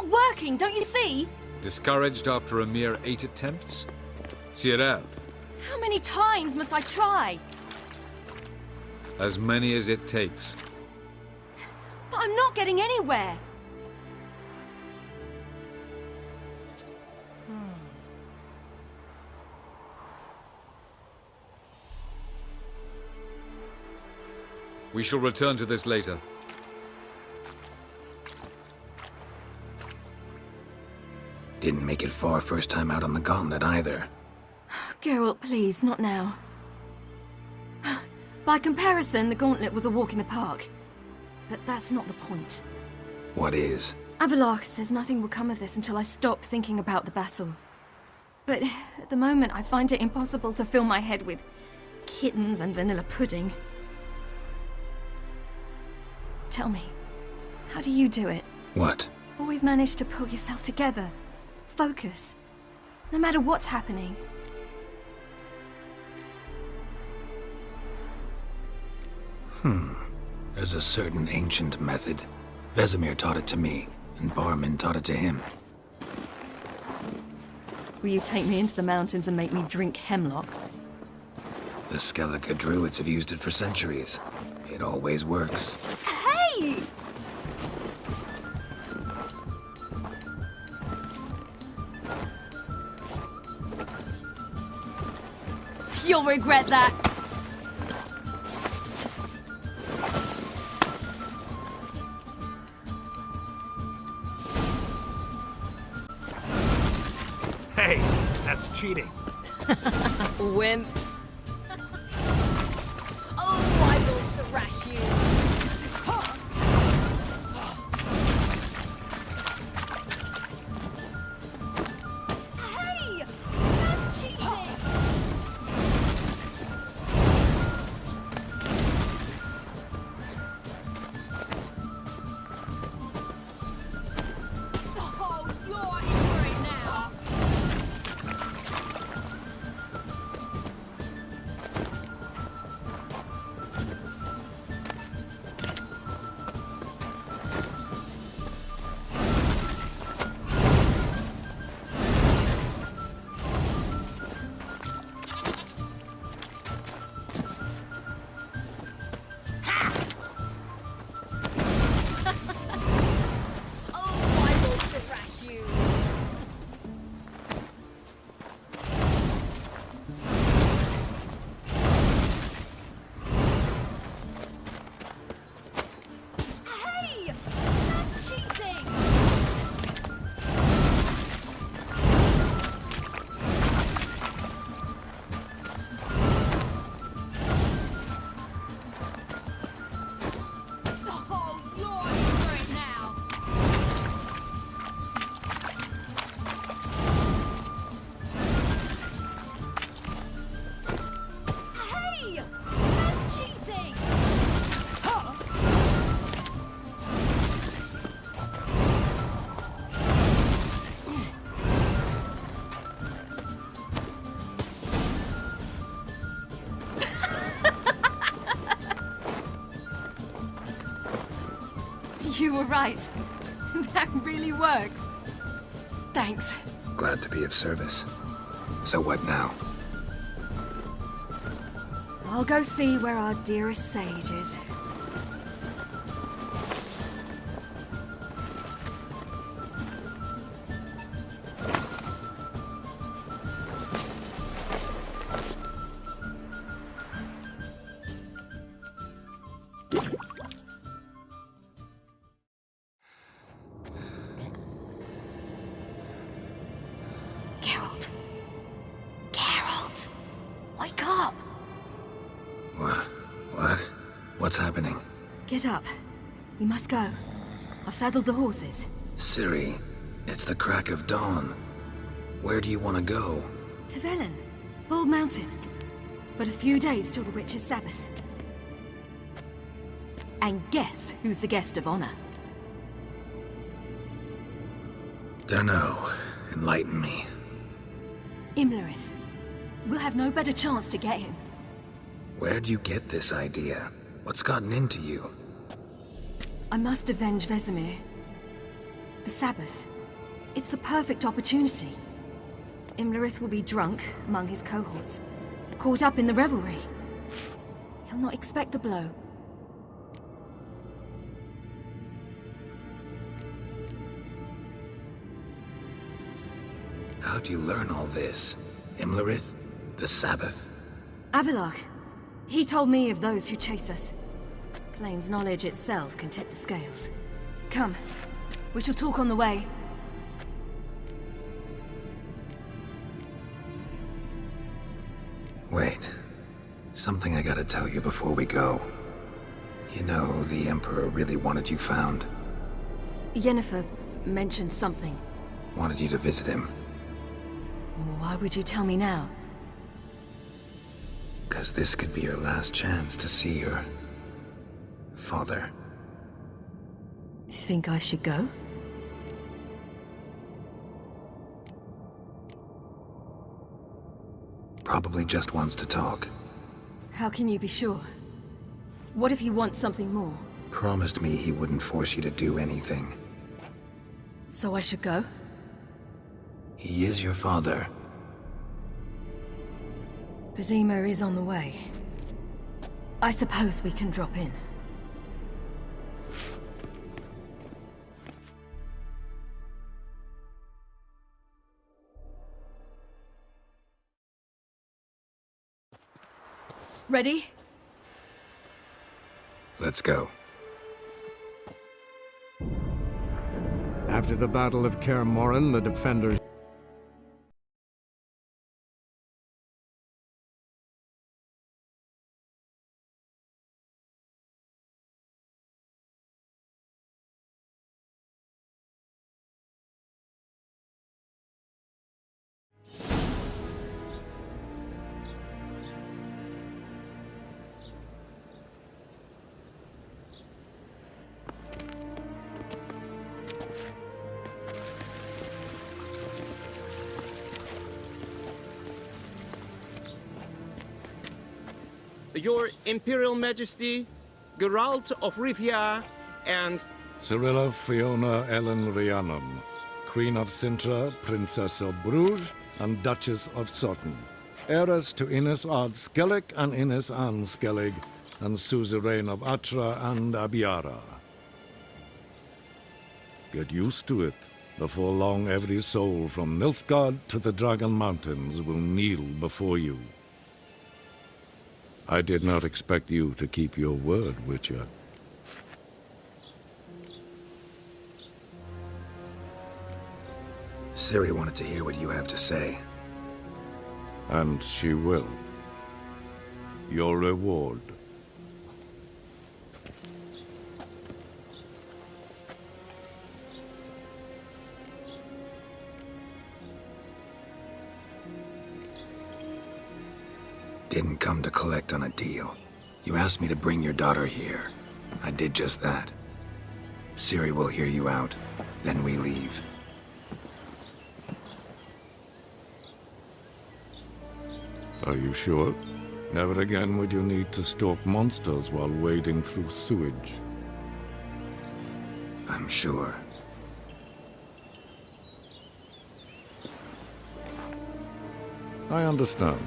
not working, don't you see? Discouraged after a mere 8 attempts? Cyril, How many times must I try? as many as it takes. But I'm not getting anywhere. We shall return to this later. Didn't make it far first time out on the gauntlet either. Geralt, please, not now. By comparison, the gauntlet was a walk in the park. But that's not the point. What is? Avallac'h says nothing will come of this until I stop thinking about the battle. But at the moment, I find it impossible to fill my head with kittens and vanilla pudding. Tell me, how do you do it? What? Always manage to pull yourself together. Focus. No matter what's happening. There's a certain ancient method. Vesemir taught it to me, and Barman taught it to him. Will you take me into the mountains and make me drink hemlock? The Skellige druids have used it for centuries. It always works. Hey! You'll regret that. Hey, that's cheating. Wimp. Oh, I will thrash you. Hey! That's cheating! Oh, you're in for it now. Oh, I will thrash you. Hey! That's cheating! Oh, you're in for it now. Hey! That's cheating! You were right. That really works. Thanks. Glad to be of service. So what now? I'll go see where our dearest sage is. Geralt. Geralt! Wake up! What? What's happening? Get up. We must go. I've saddled the horses. Ciri, it's the crack of dawn. Where do you want to go? To Velen. Bald Mountain. But a few days till the Witcher's Sabbath. And guess who's the guest of honor? Dunno. Enlighten me. Imlerith. We'll have no better chance to get him. Where'd you get this idea? What's gotten into you? I must avenge Vesemir. The Sabbath. It's the perfect opportunity. Imlerith will be drunk among his cohorts, caught up in the revelry. He'll not expect the blow. How'd you learn all this? Imlerith? The Sabbath? Avilark. He told me of those who chase us. Claims knowledge itself can tip the scales. Come, we shall talk on the way. Wait. Something I gotta tell you before we go. You know, the Emperor really wanted you found. Yennefer mentioned something. Wanted you to visit him. Why would you tell me now? 'Cause this could be your last chance to see your... father. Think I should go? Probably just wants to talk. How can you be sure? What if he wants something more? Promised me he wouldn't force you to do anything. So I should go? He is your father. Vizima is on the way. I suppose we can drop in. Ready? Let's go. After the Battle of Kaer Morhen, the defenders Your Imperial Majesty, Geralt of Rivia, and... Cyrilla Fiona Ellen Rhiannon, Queen of Sintra, Princess of Bruges, and Duchess of Sutton. Heiress to Innes Ard Skellig and Innes Anne Skellig, and suzerain of Atra and Abiara. Get used to it. Before long, every soul from Nilfgaard to the Dragon Mountains will kneel before you. I did not expect you to keep your word, Witcher. Ciri wanted to hear what you have to say. And she will. Your reward. Didn't come to collect on a deal. You asked me to bring your daughter here. I did just that. Ciri will hear you out, then we leave. Are you sure? Never again would you need to stalk monsters while wading through sewage. I'm sure. I understand.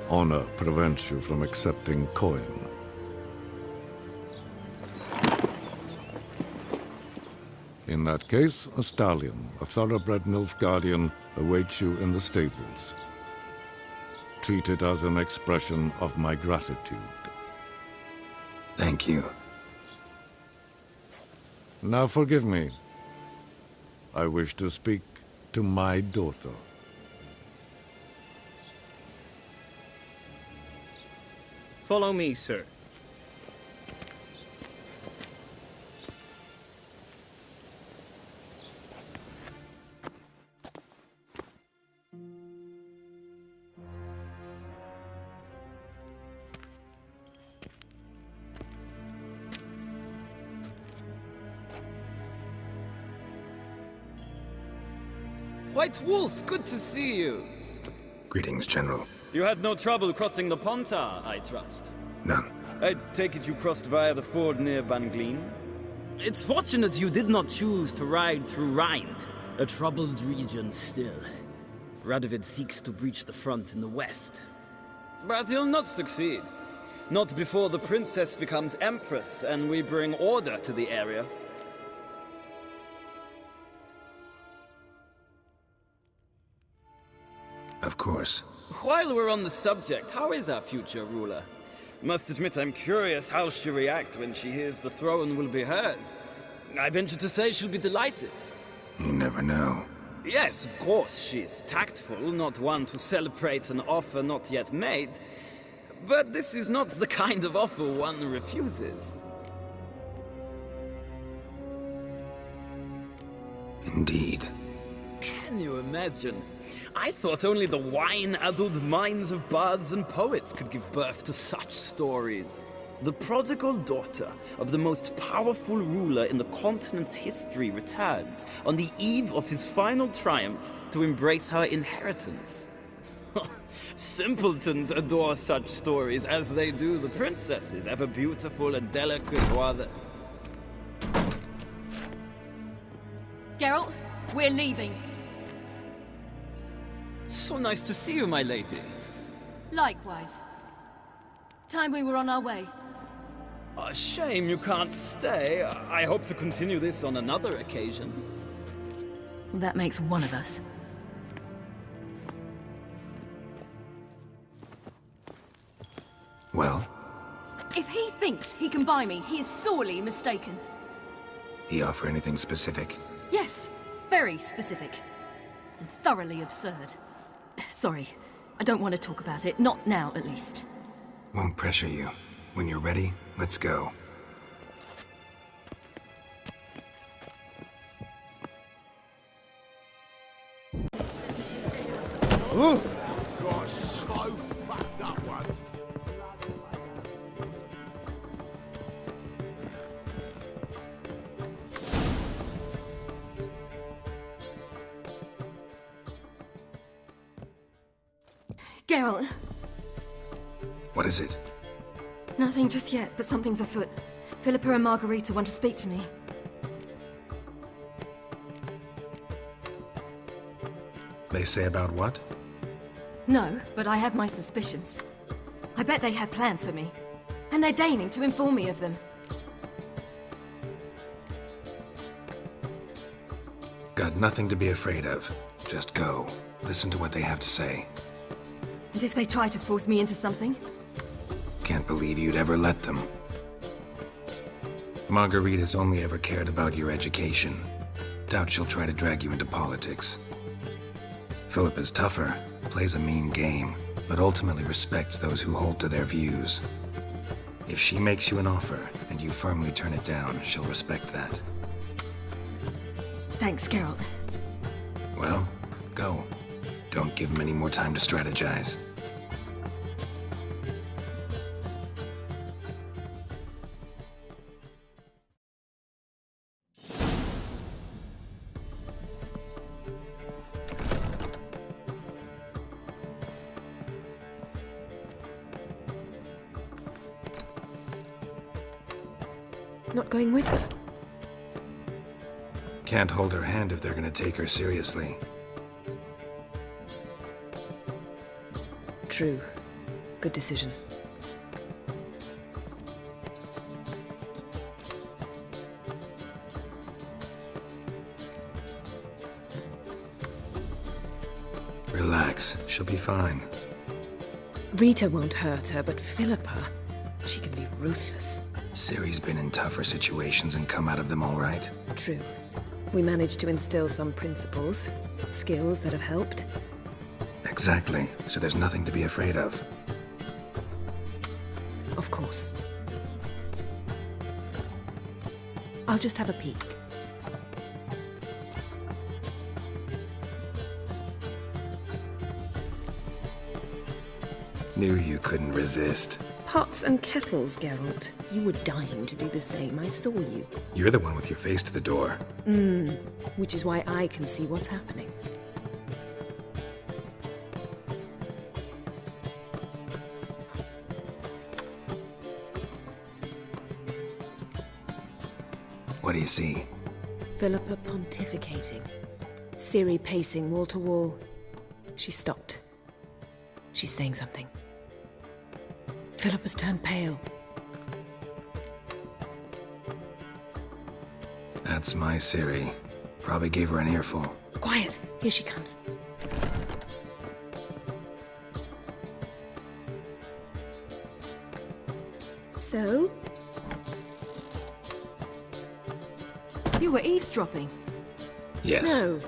Honor prevents you from accepting coin. In that case, a stallion, a thoroughbred Nilfgaardian, awaits you in the stables. Treat it as an expression of my gratitude. Thank you. Now forgive me. I wish to speak to my daughter. Follow me, sir. White Wolf, good to see you. Greetings, General. You had no trouble crossing the Pontar, I trust. None. I take it you crossed via the ford near Bangleen? It's fortunate you did not choose to ride through Rind. A troubled region still. Radovid seeks to breach the front in the west. But he'll not succeed. Not before the princess becomes empress and we bring order to the area. Of course. While we're on the subject, how is our future ruler? Must admit I'm curious how she'll react when she hears the throne will be hers. I venture to say she'll be delighted. You never know. Yes, of course, she's tactful, not one to celebrate an offer not yet made. But this is not the kind of offer one refuses. Indeed. Can you imagine? I thought only the wine-addled minds of bards and poets could give birth to such stories. The prodigal daughter of the most powerful ruler in the continent's history returns on the eve of his final triumph to embrace her inheritance. Simpletons adore such stories as they do the princesses, ever beautiful and delicate while the... Geralt, we're leaving. So nice to see you, my lady. Likewise. Time we were on our way. A shame you can't stay. I hope to continue this on another occasion. That makes one of us. Well, If he thinks he can buy me, he is sorely mistaken. he offer anything specific? Yes, very specific. And thoroughly absurd. Sorry, I don't want to talk about it. Not now, at least. Won't pressure you. When you're ready, let's go. Got so fucked up once. Geralt, What is it? nothing just yet, but something's afoot. Philippa and Margarita want to speak to me. They say about what? No, but I have my suspicions. I bet they have plans for me. And they're deigning to inform me of them. Got nothing to be afraid of. Just go. Listen to what they have to say. And if they try to force me into something? Can't believe you'd ever let them. Margarita's only ever cared about your education. Doubt she'll try to drag you into politics. Philippa's tougher, plays a mean game, but ultimately respects those who hold to their views. If she makes you an offer, and you firmly turn it down, she'll respect that. Thanks, Geralt. Well, go. Don't give him any more time to strategize. Not going with her? Can't hold her hand if they're gonna take her seriously. True. Good decision. Relax, she'll be fine. Rita won't hurt her, but Philippa, she can be ruthless. Ciri's been in tougher situations and come out of them all right. True. We managed to instill some principles, skills that have helped. Exactly, so there's nothing to be afraid of. Of course. I'll just have a peek. Knew you couldn't resist. Pots and kettles, Geralt. You were dying to do the same. I saw you. You're the one with your face to the door. Which is why I can see what's happening. What do you see? Philippa pontificating. Ciri pacing wall to wall. She stopped. She's saying something. Philip has turned pale. That's my Ciri. Probably gave her an earful. Quiet! Here she comes. So? You were eavesdropping. Yes. No.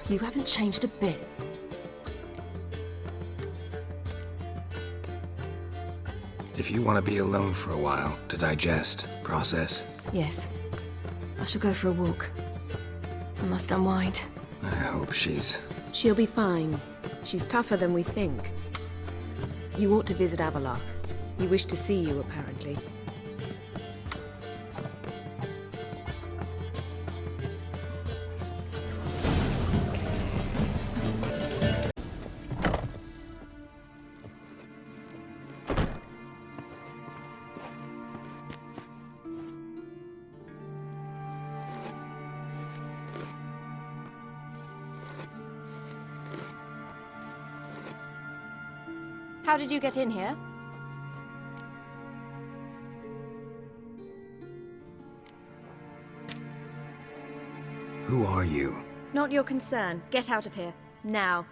You haven't changed a bit. If you want to be alone for a while, to digest, process, Yes. I shall go for a walk. I must unwind. I hope she's... She'll be fine. She's tougher than we think. You ought to visit Avallac'h. He wished to see you, apparently. How did you get in here? Who are you? Not your concern. Get out of here. Now.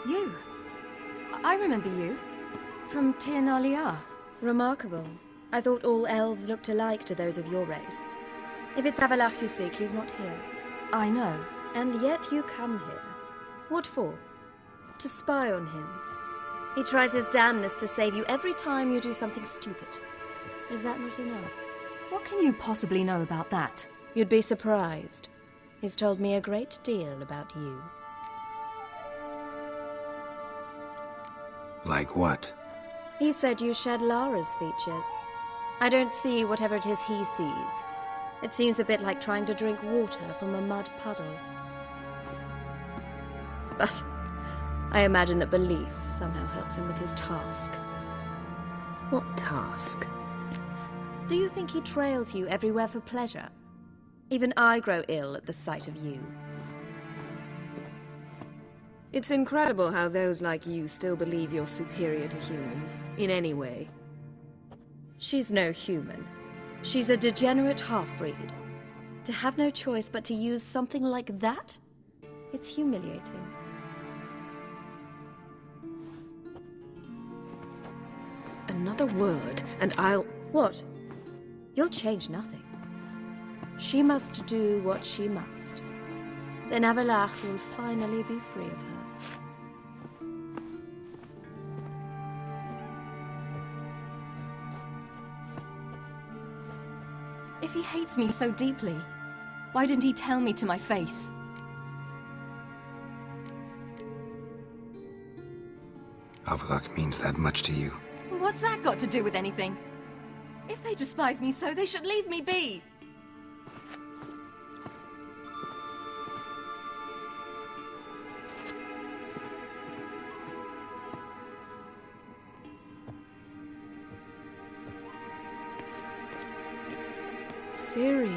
You? I remember you. From Tir na Liar. Remarkable. I thought all elves looked alike to those of your race. If it's Avallac'h you seek, he's not here. I know. And yet you come here. What for? To spy on him. He tries his damnedest to save you every time you do something stupid. Is that not enough? What can you possibly know about that? You'd be surprised. He's told me a great deal about you. Like what? He said you shared Lara's features. I don't see whatever it is he sees. It seems a bit like trying to drink water from a mud puddle. But I imagine that belief somehow helps him with his task. What task? Do you think he trails you everywhere for pleasure? Even I grow ill at the sight of you. It's incredible how those like you still believe you're superior to humans, in any way. She's no human. She's a degenerate half-breed. To have no choice but to use something like that? It's humiliating. Another word, and I'll... What? You'll change nothing. She must do what she must. Then Avallac'h will finally be free of her. If he hates me so deeply, why didn't he tell me to my face? Avallac'h means that much to you. What's that got to do with anything? If they despise me so, they should leave me be. Ciri.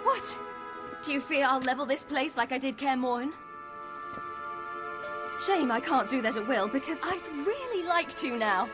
What? Do you fear I'll level this place like I did Kiren? Shame I can't do that at will, because I'd really like to now.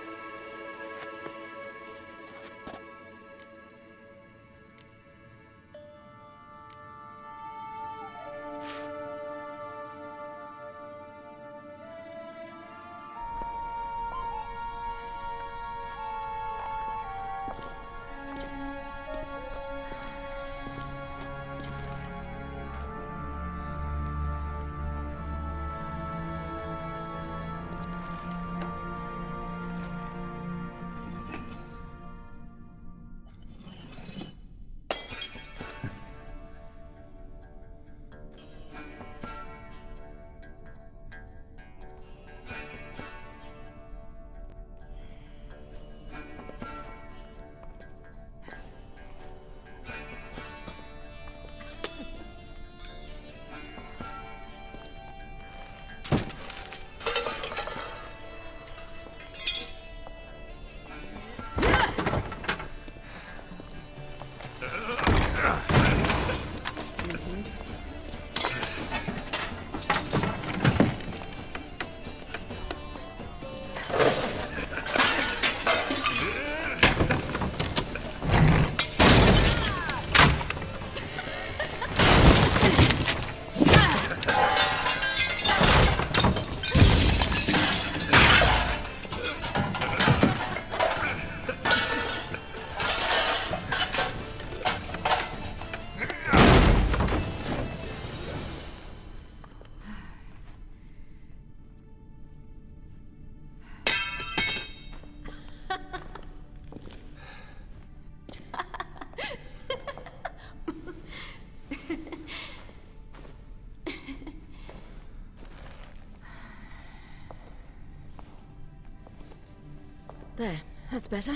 There, that's better.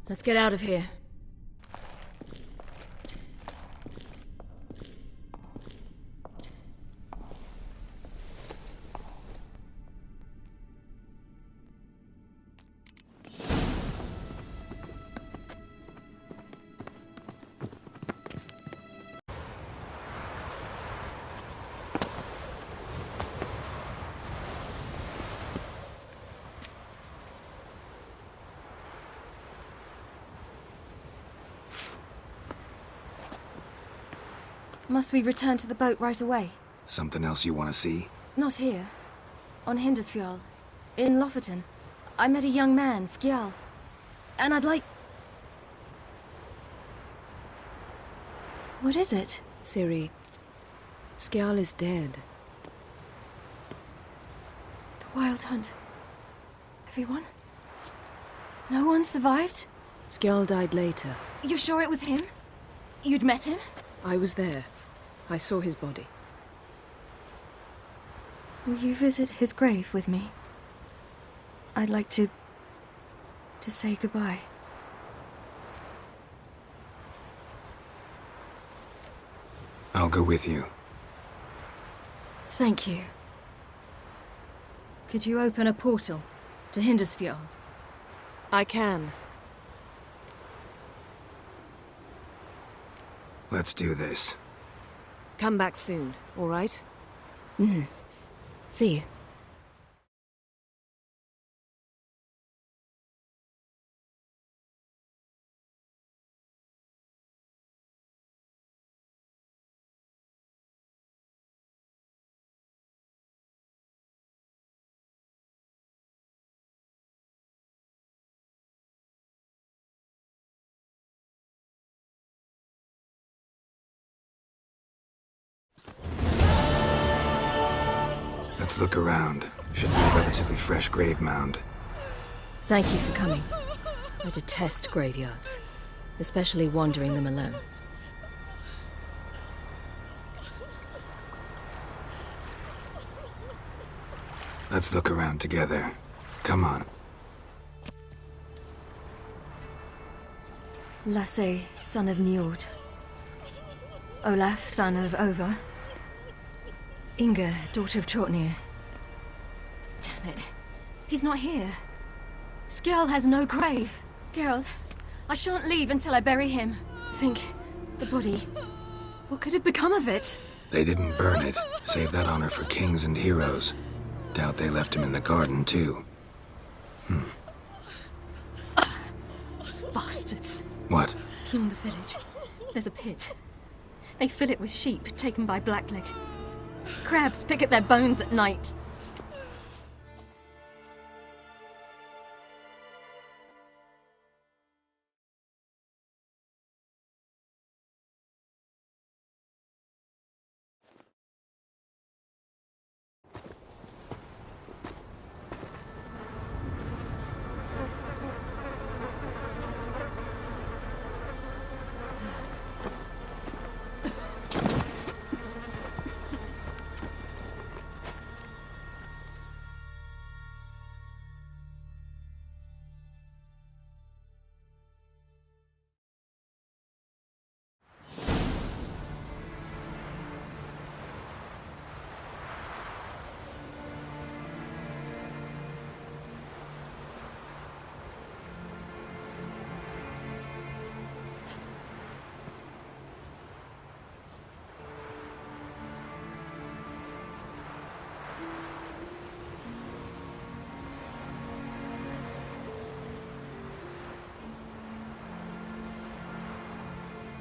Let's get out of here. Must we return to the boat right away? Something else you want to see? Not here. On Hindisfjall. In Lofoten. I met a young man, Skjal. And I'd like... What is it? Ciri, Skjal is dead. The Wild Hunt. Everyone? No one survived? Skjal died later. You sure it was him? You'd met him? I was there. I saw his body. Will you visit his grave with me? I'd like to say goodbye. I'll go with you. Thank you. Could you open a portal to Hindisfjall? I can. Let's do this. Come back soon, all right? See you. Let's look around. Should be a relatively fresh grave mound. Thank you for coming. I detest graveyards, especially wandering them alone. Let's look around together. Come on. Lasse, son of Njord. Olaf, son of Over. Inga, daughter of Trotnir. Damn it. He's not here. Skjal has no grave. Geralt, I shan't leave until I bury him. Think, the body. What could have become of it? They didn't burn it. Save that honor for kings and heroes. Doubt they left him in the garden, too. Bastards. What? Beyond the village, there's a pit. They fill it with sheep taken by Blackleg. Crabs pick at their bones at night.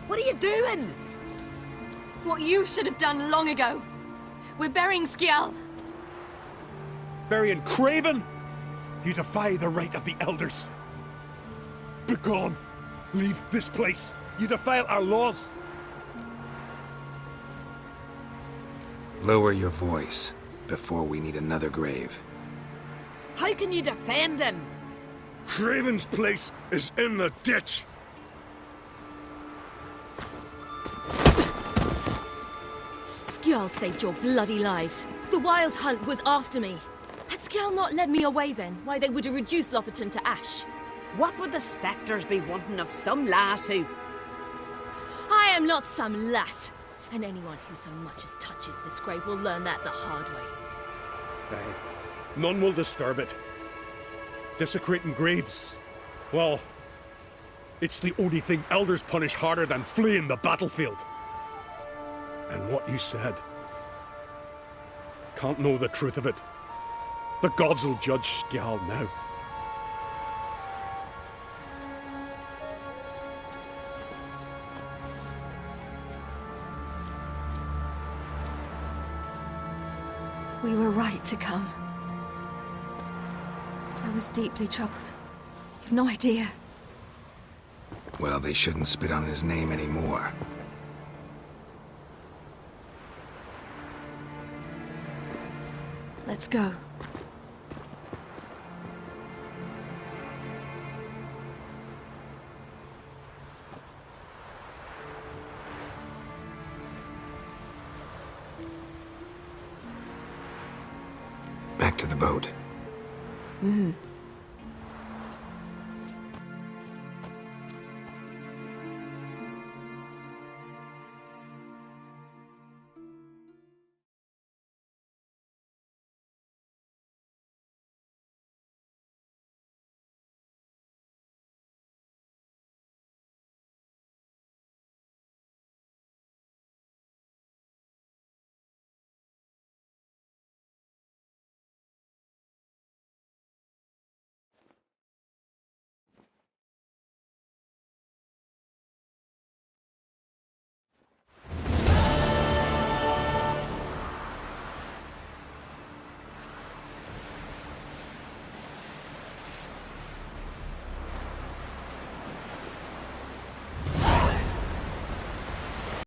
What are you doing? What you should have done long ago. We're burying Skjal. Burying Craven? You defy the right of the elders. Begone! Leave this place! You defile our laws! Lower your voice before we need another grave. How can you defend him? Craven's place is in the ditch! Skjal saved your bloody lives. The Wild Hunt was after me. Had Skjal Skell not led me away then? Why, they would have reduced Lofferton to ash. What would the spectres be wanting of some lass who... I am not some lass, and anyone who so much as touches this grave will learn that the hard way. Aye. None will disturb it. Desecrating graves, well, it's the only thing elders punish harder than fleeing the battlefield. And what you said, can't know the truth of it. The gods will judge Skjal now. We were right to come. I was deeply troubled. You've no idea. Well, they shouldn't spit on his name anymore. Let's go. Back to the boat. Mm-hmm.